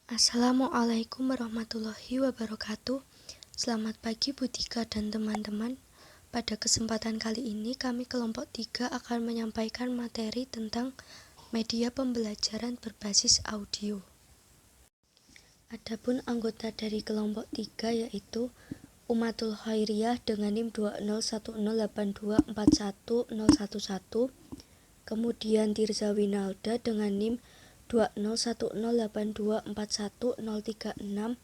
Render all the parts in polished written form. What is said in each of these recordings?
Assalamualaikum warahmatullahi wabarakatuh. Selamat pagi Bu Tika dan teman-teman. Pada kesempatan kali ini kami kelompok 3 akan menyampaikan materi tentang media pembelajaran berbasis audio. Adapun anggota dari kelompok 3 yaitu Umatul Khairiyah dengan NIM 20108241011, kemudian Tirza Winalda dengan NIM 20108241036,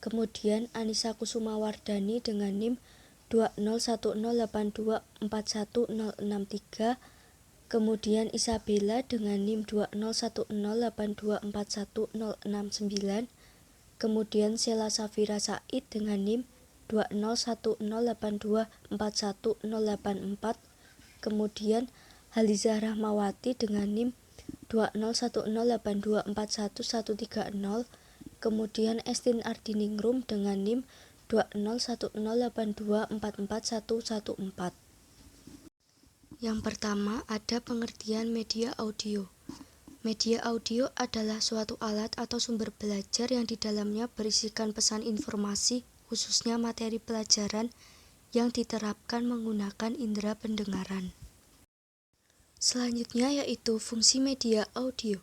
kemudian Anissa Kusuma Wardani dengan NIM 20108241063, kemudian Isabella dengan NIM 20108241069, kemudian Sheila Safira Said dengan NIM 20108241084, kemudian Halizah Rahmawati dengan NIM 20108241130, kemudian Estin Ardiningrum dengan NIM 20108244114. Yang pertama, ada pengertian media audio. Media audio adalah suatu alat atau sumber belajar yang di dalamnya berisikan pesan informasi, khususnya materi pelajaran yang diterapkan menggunakan indera pendengaran. Selanjutnya yaitu fungsi media audio.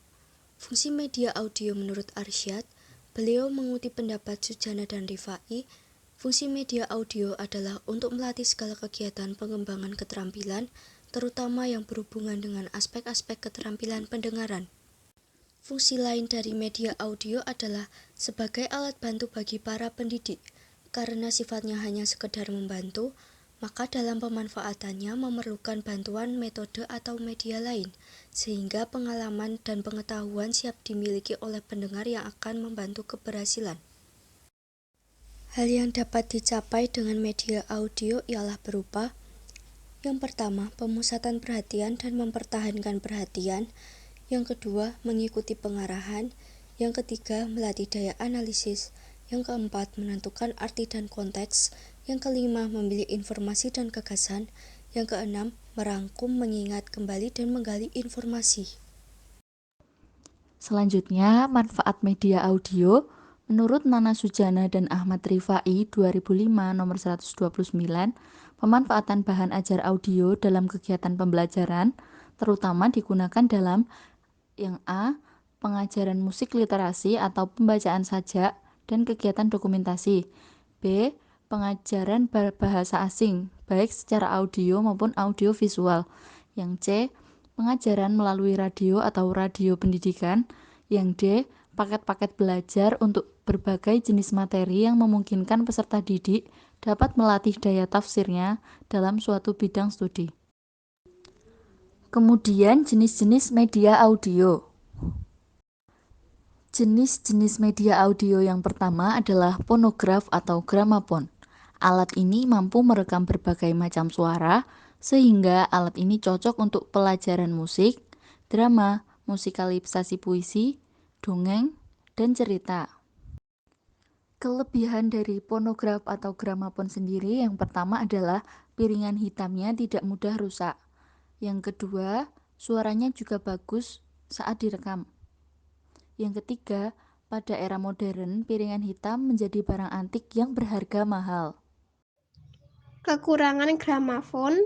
Fungsi media audio menurut Arsyad, beliau mengutip pendapat Sujana dan Rifai, fungsi media audio adalah untuk melatih segala kegiatan pengembangan keterampilan, terutama yang berhubungan dengan aspek-aspek keterampilan pendengaran. Fungsi lain dari media audio adalah sebagai alat bantu bagi para pendidik. Karena sifatnya hanya sekedar membantu, maka dalam pemanfaatannya memerlukan bantuan metode atau media lain, sehingga pengalaman dan pengetahuan siap dimiliki oleh pendengar yang akan membantu keberhasilan. Hal yang dapat dicapai dengan media audio ialah berupa: yang pertama, pemusatan perhatian dan mempertahankan perhatian; yang kedua, mengikuti pengarahan; yang ketiga, melatih daya analisis; yang keempat, menentukan arti dan konteks; yang kelima, memilih informasi dan gagasan; yang keenam, merangkum, mengingat kembali dan menggali informasi. Selanjutnya, manfaat media audio menurut Nana Sujana dan Ahmad Rifai 2005 nomor 129, pemanfaatan bahan ajar audio dalam kegiatan pembelajaran terutama digunakan dalam yang A. Pengajaran musik literasi atau pembacaan sajak dan kegiatan dokumentasi. B. Pengajaran bahasa asing, baik secara audio maupun audio visual. Yang C. Pengajaran melalui radio atau radio pendidikan. Yang D. Paket-paket belajar untuk berbagai jenis materi yang memungkinkan peserta didik dapat melatih daya tafsirnya dalam suatu bidang studi. Kemudian jenis-jenis media audio. Jenis-jenis media audio yang pertama adalah fonograf atau gramafon. Alat ini mampu merekam berbagai macam suara, sehingga alat ini cocok untuk pelajaran musik, drama, musikalisasi puisi, dongeng, dan cerita. Kelebihan dari fonograf atau gramafon sendiri yang pertama adalah piringan hitamnya tidak mudah rusak. Yang kedua, suaranya juga bagus saat direkam. Yang ketiga, pada era modern, piringan hitam menjadi barang antik yang berharga mahal. Kekurangan gramafon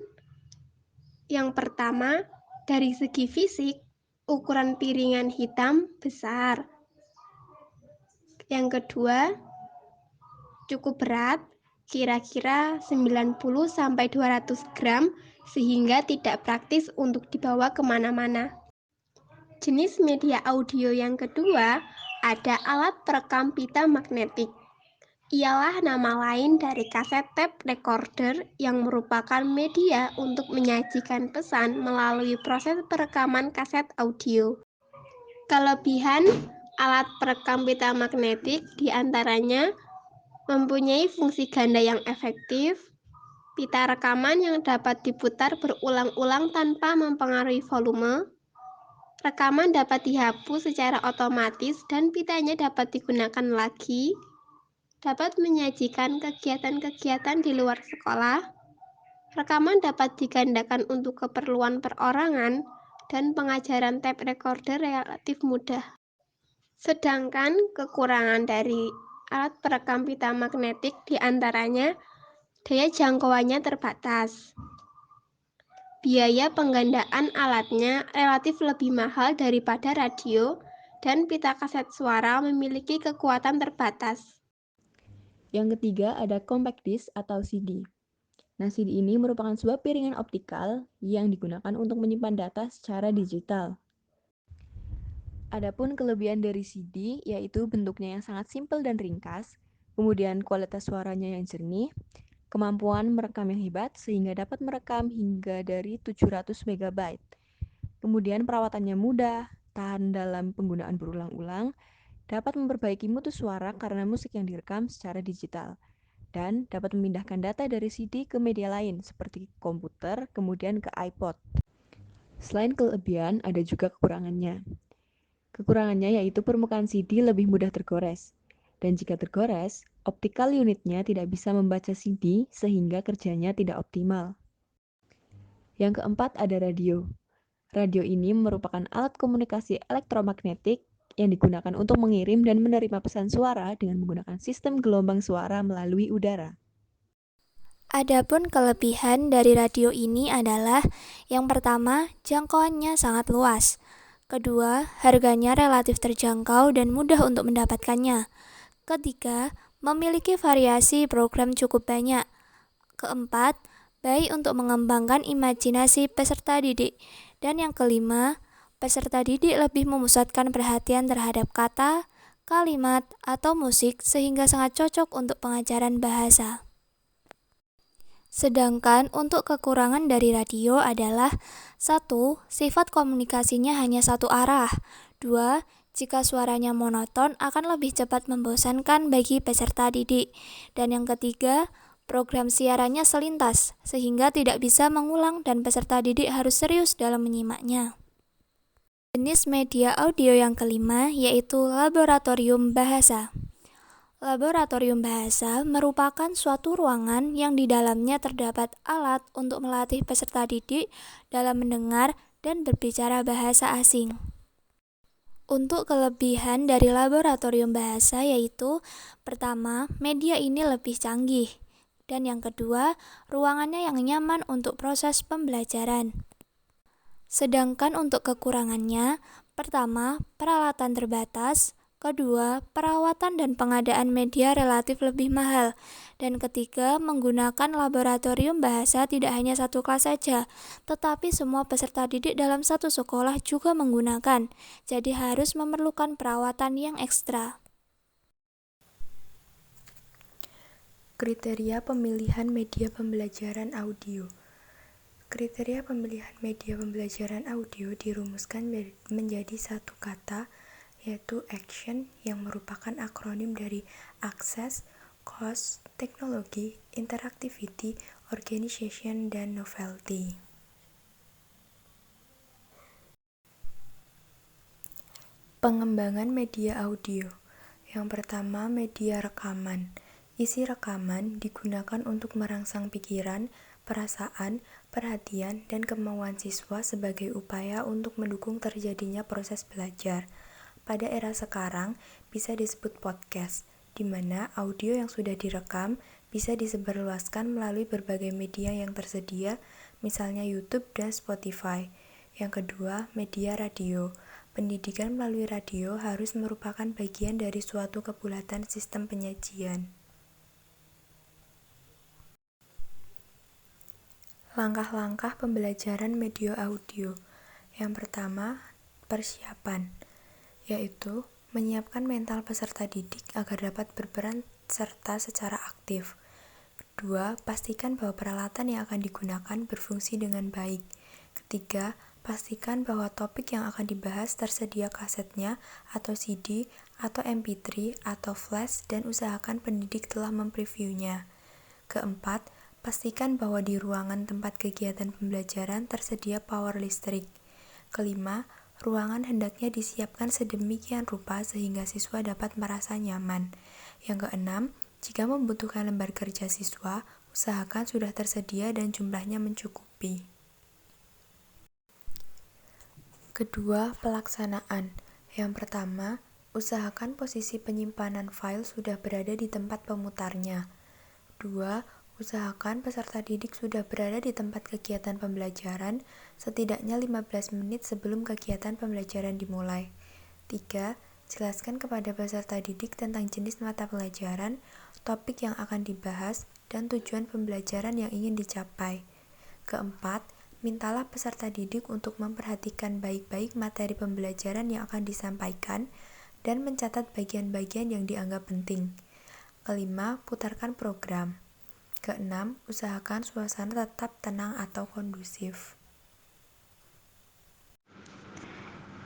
yang pertama, dari segi fisik, ukuran piringan hitam besar. Yang kedua, cukup berat, kira-kira 90-200 gram, sehingga tidak praktis untuk dibawa kemana-mana. Jenis media audio yang kedua, ada alat perekam pita magnetik. Ialah nama lain dari kaset tape recorder yang merupakan media untuk menyajikan pesan melalui proses perekaman kaset audio. Kelebihan alat perekam pita magnetik diantaranya mempunyai fungsi ganda yang efektif, pita rekaman yang dapat diputar berulang-ulang tanpa mempengaruhi volume, rekaman dapat dihapus secara otomatis dan pitanya dapat digunakan lagi, dapat menyajikan kegiatan-kegiatan di luar sekolah, rekaman dapat digandakan untuk keperluan perorangan, dan pengajaran tape recorder relatif mudah. Sedangkan kekurangan dari alat perekam pita magnetik diantaranya daya jangkauannya terbatas. Biaya penggandaan alatnya relatif lebih mahal daripada radio, dan pita kaset suara memiliki kekuatan terbatas. Yang ketiga ada compact disc atau CD. Nah, CD ini merupakan sebuah piringan optikal yang digunakan untuk menyimpan data secara digital. Adapun kelebihan dari CD yaitu bentuknya yang sangat simpel dan ringkas, kemudian kualitas suaranya yang jernih, kemampuan merekam yang hebat sehingga dapat merekam hingga dari 700 MB. Kemudian perawatannya mudah, tahan dalam penggunaan berulang-ulang, dapat memperbaiki mutu suara karena musik yang direkam secara digital, dan dapat memindahkan data dari CD ke media lain seperti komputer, kemudian ke iPod. Selain kelebihan, ada juga kekurangannya. Kekurangannya yaitu permukaan CD lebih mudah tergores. Dan jika tergores, optical unitnya tidak bisa membaca CD sehingga kerjanya tidak optimal. Yang keempat ada radio. Radio ini merupakan alat komunikasi elektromagnetik yang digunakan untuk mengirim dan menerima pesan suara dengan menggunakan sistem gelombang suara melalui udara. Adapun kelebihan dari radio ini adalah yang pertama, jangkauannya sangat luas. Kedua, harganya relatif terjangkau dan mudah untuk mendapatkannya. Ketiga, memiliki variasi program cukup banyak. Keempat, baik untuk mengembangkan imajinasi peserta didik. Dan yang kelima, peserta didik lebih memusatkan perhatian terhadap kata, kalimat, atau musik sehingga sangat cocok untuk pengajaran bahasa. Sedangkan untuk kekurangan dari radio adalah 1. Sifat komunikasinya hanya satu arah. 2. Jika suaranya monoton akan lebih cepat membosankan bagi peserta didik. Dan yang ketiga, program siarannya selintas sehingga tidak bisa mengulang dan peserta didik harus serius dalam menyimaknya. Jenis media audio yang kelima yaitu laboratorium bahasa. Laboratorium bahasa merupakan suatu ruangan yang di dalamnya terdapat alat untuk melatih peserta didik dalam mendengar dan berbicara bahasa asing. Untuk kelebihan dari laboratorium bahasa yaitu, pertama, media ini lebih canggih, dan yang kedua, ruangannya yang nyaman untuk proses pembelajaran. Sedangkan untuk kekurangannya, pertama, peralatan terbatas, kedua, perawatan dan pengadaan media relatif lebih mahal. Dan ketiga, menggunakan laboratorium bahasa tidak hanya satu kelas saja, tetapi semua peserta didik dalam satu sekolah juga menggunakan. Jadi harus memerlukan perawatan yang ekstra. Kriteria pemilihan media pembelajaran audio. Kriteria pemilihan media pembelajaran audio dirumuskan menjadi satu kata, yaitu action, yang merupakan akronim dari access, cost, teknologi, interactivity, organization, dan novelty. Pengembangan media audio. Yang pertama, media rekaman. Isi rekaman digunakan untuk merangsang pikiran, perasaan, perhatian, dan kemauan siswa sebagai upaya untuk mendukung terjadinya proses belajar. Pada era sekarang, bisa disebut podcast, di mana audio yang sudah direkam bisa disebarluaskan melalui berbagai media yang tersedia, misalnya YouTube dan Spotify. Yang kedua, media radio. Pendidikan melalui radio harus merupakan bagian dari suatu kebulatan sistem penyajian. Langkah-langkah pembelajaran media audio. Yang pertama, persiapan, yaitu menyiapkan mental peserta didik agar dapat berperan serta secara aktif. Kedua, pastikan bahwa peralatan yang akan digunakan berfungsi dengan baik. Ketiga, pastikan bahwa topik yang akan dibahas tersedia kasetnya atau CD atau MP3 atau flash dan usahakan pendidik telah mempreviewnya. Keempat, pastikan bahwa di ruangan tempat kegiatan pembelajaran tersedia power listrik. Kelima, ruangan hendaknya disiapkan sedemikian rupa sehingga siswa dapat merasa nyaman. Yang keenam, jika membutuhkan lembar kerja siswa, usahakan sudah tersedia dan jumlahnya mencukupi. Kedua, pelaksanaan. Yang pertama, Usahakan posisi penyimpanan file sudah berada di tempat pemutarnya. 2. Usahakan peserta didik sudah berada di tempat kegiatan pembelajaran setidaknya 15 menit sebelum kegiatan pembelajaran dimulai. 3. Jelaskan kepada peserta didik tentang jenis mata pelajaran, topik yang akan dibahas, dan tujuan pembelajaran yang ingin dicapai. Keempat, mintalah peserta didik untuk memperhatikan baik-baik materi pembelajaran yang akan disampaikan dan mencatat bagian-bagian yang dianggap penting. Kelima, putarkan program. Keenam, usahakan suasana tetap tenang atau kondusif.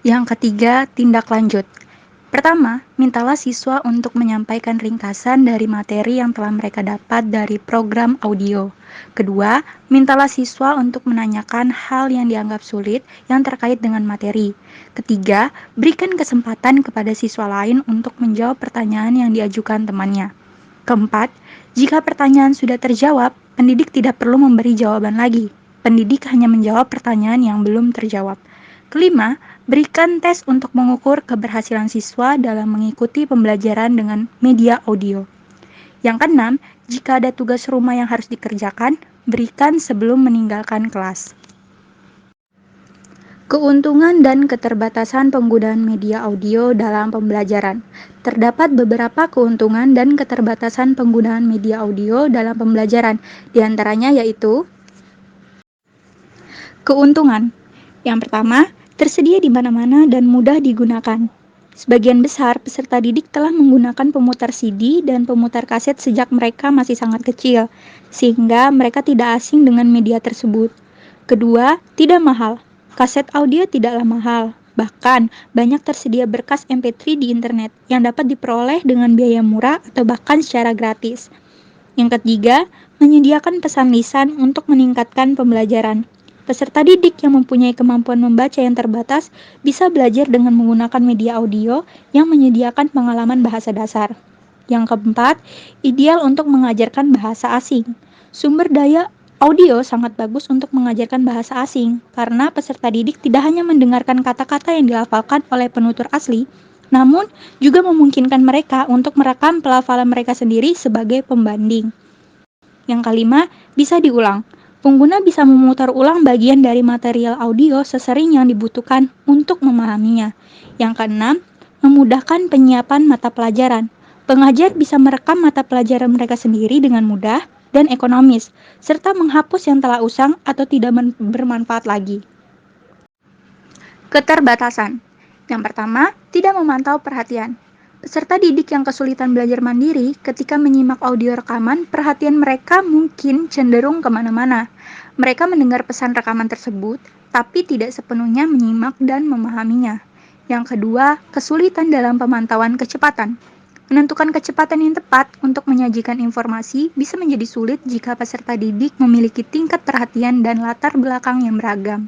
Yang ketiga, tindak lanjut. Pertama, mintalah siswa untuk menyampaikan ringkasan dari materi yang telah mereka dapat dari program audio. Kedua, mintalah siswa untuk menanyakan hal yang dianggap sulit yang terkait dengan materi. Ketiga, berikan kesempatan kepada siswa lain untuk menjawab pertanyaan yang diajukan temannya. Keempat, jika pertanyaan sudah terjawab, pendidik tidak perlu memberi jawaban lagi. Pendidik hanya menjawab pertanyaan yang belum terjawab. Kelima, berikan tes untuk mengukur keberhasilan siswa dalam mengikuti pembelajaran dengan media audio. Yang keenam, jika ada tugas rumah yang harus dikerjakan, berikan sebelum meninggalkan kelas. Keuntungan dan keterbatasan penggunaan media audio dalam pembelajaran. Terdapat beberapa keuntungan dan keterbatasan penggunaan media audio dalam pembelajaran, di antaranya yaitu keuntungan. Yang pertama, tersedia di mana-mana dan mudah digunakan. Sebagian besar peserta didik telah menggunakan pemutar CD dan pemutar kaset sejak mereka masih sangat kecil, sehingga mereka tidak asing dengan media tersebut. Kedua, tidak mahal. Kaset audio tidaklah mahal. Bahkan, banyak tersedia berkas MP3 di internet yang dapat diperoleh dengan biaya murah atau bahkan secara gratis. Yang ketiga, menyediakan pesan lisan untuk meningkatkan pembelajaran. Peserta didik yang mempunyai kemampuan membaca yang terbatas bisa belajar dengan menggunakan media audio yang menyediakan pengalaman bahasa dasar. Yang keempat, ideal untuk mengajarkan bahasa asing. Sumber daya audio sangat bagus untuk mengajarkan bahasa asing karena peserta didik tidak hanya mendengarkan kata-kata yang dilafalkan oleh penutur asli, namun juga memungkinkan mereka untuk merekam pelafalan mereka sendiri sebagai pembanding. Yang kelima, bisa diulang. Pengguna bisa memutar ulang bagian dari material audio sesering yang dibutuhkan untuk memahaminya. Yang keenam, memudahkan penyiapan mata pelajaran. Pengajar bisa merekam mata pelajaran mereka sendiri dengan mudah dan ekonomis, serta menghapus yang telah usang atau tidak bermanfaat lagi. Keterbatasan. Yang pertama, tidak memantau perhatian. Peserta didik yang kesulitan belajar mandiri ketika menyimak audio rekaman, perhatian mereka mungkin cenderung kemana-mana. Mereka mendengar pesan rekaman tersebut, tapi tidak sepenuhnya menyimak dan memahaminya. Yang kedua, kesulitan dalam pemantauan kecepatan. Menentukan kecepatan yang tepat untuk menyajikan informasi bisa menjadi sulit jika peserta didik memiliki tingkat perhatian dan latar belakang yang beragam.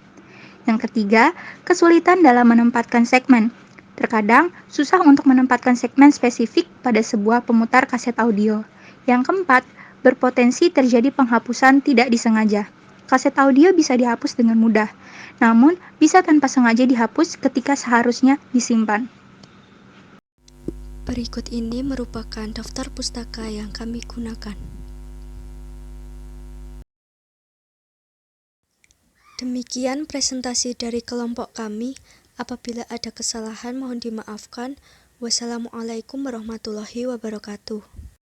Yang ketiga, kesulitan dalam menempatkan segmen. Terkadang, susah untuk menempatkan segmen spesifik pada sebuah pemutar kaset audio. Yang keempat, berpotensi terjadi penghapusan tidak disengaja. Kaset audio bisa dihapus dengan mudah, namun bisa tanpa sengaja dihapus ketika seharusnya disimpan. Berikut ini merupakan daftar pustaka yang kami gunakan. Demikian presentasi dari kelompok kami. Apabila ada kesalahan mohon dimaafkan. Wassalamualaikum warahmatullahi wabarakatuh.